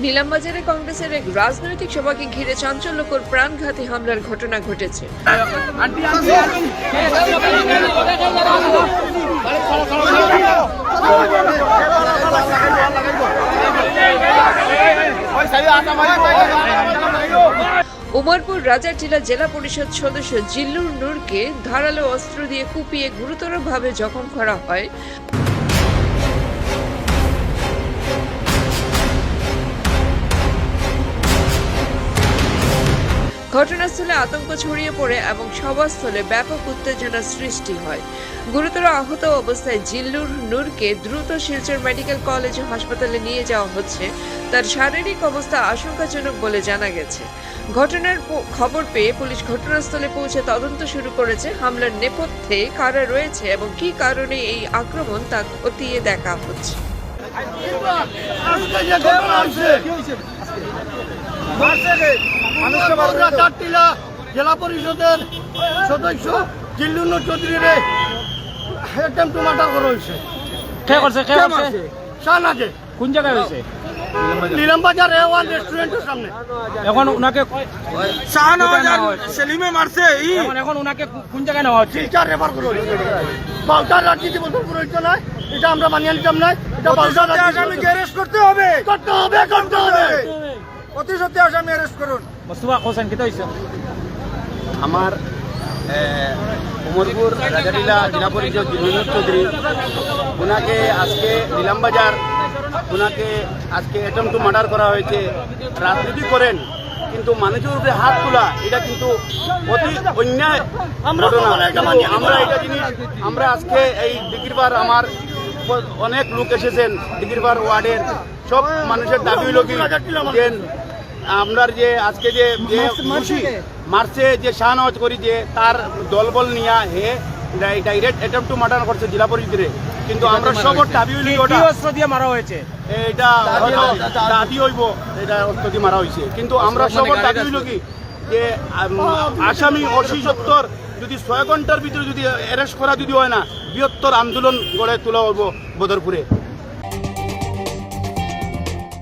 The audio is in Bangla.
নীলামবাজারে কংগ্রেসের এক রাজনৈতিক সভাকে ঘিরে চাঞ্চল্যকর প্রাণঘাতী হামলার ঘটনা ঘটেছে। উমরপুর রাজারটিলা জেলা পরিষদ সদস্য জিল্লুর নূরকে ধারালো অস্ত্র দিয়ে কুপিয়ে গুরুতরভাবে জখম করা হয়। ঘটনাস্থলে আতঙ্ক ছড়িয়ে পড়ে এবং সভাস্থলে ব্যাপক উত্তেজনা সৃষ্টি হয়। গুরুতর আহত অবস্থায় জিল্লুর নূরকে দ্রুত শিলচর মেডিকেল কলেজ ও হাসপাতালে নিয়ে যাওয়া হচ্ছে। তার শারীরিক অবস্থা আশঙ্কাজনক বলে জানা গেছে। ঘটনার খবর পেয়ে পুলিশ ঘটনাস্থলে পৌঁছে তদন্ত শুরু করেছে। হামলার নেপথ্যে কারা রয়েছে এবং কী কারণে এই আক্রমণ তা খতিয়ে দেখা হচ্ছে। রাজারটিলা জেলা পরিষদের সদস্য জিল্লুর নূর চৌধুরীর অ্যাটেম্পট টু মার্ডার করা হয়েছে। কে করছে শাহনাজে কোন জায়গায় হয়েছে? নীলামবাজার A1 রেস্টুরেন্টের সামনে। এখন উনাকে শাহনওয়াজ সেলিমে মারছে। এখন উনাকে কোন জায়গায় নেওয়া হচ্ছে? শিলচর রেফার করা হয়েছে। বাউটার রাজনীতি বলতে প্রয়োজন নয়, এটা আমরা মানিয়ে নিতাম না। এটা বাউটার আসামিকে অ্যারেস্ট করতে হবে। অতি সত্যি আসামি অ্যারেস্ট করুন। মোস্তফা হোসেন কি হয়েছে? আমার উমরপুর রাজারটিলা জেলা পরিষদ জিল্লুর নূর চৌধুরী ওনাকে আজকে নীলামবাজার ওনাকে আজকে অ্যাটেম্পট টু মার্ডার করা হয়েছে। রাজনীতি করেন কিন্তু মানুষের উপরে হাত তোলা এটা কিন্তু অতি অন্যায় ঘটনা। আমরা এটা জিনিস আমরা আজকে এই দিগিরবার আমার অনেক লোক এসেছেন দিগিরবার ওয়ার্ডের সব মানুষের দাবি হলো কি আমরা যে আজকে যে মার্চে যে শাহনওয়াজ করি যে তার দলবল নিয়ে হে ডাইরেক্ট অ্যাটেম্পট টু মার্ডার করছে জেলা পরিষদে। কিন্তু আমরা সব দাবি হইল ওটা অস্ত্র দিয়ে মারা হয়েছে, এটা দাবি হইব এটা অস্ত্র দিয়ে মারা হয়েছে। কিন্তু আমরা সব দাবি হইল কি যে আসামি 80-70 যদি 6 ঘন্টার ভিতরে যদি অ্যারেস্ট করা যদি হয় না বৃহত্তর আন্দোলন গড়ে তোলা হইব বদরপুরে।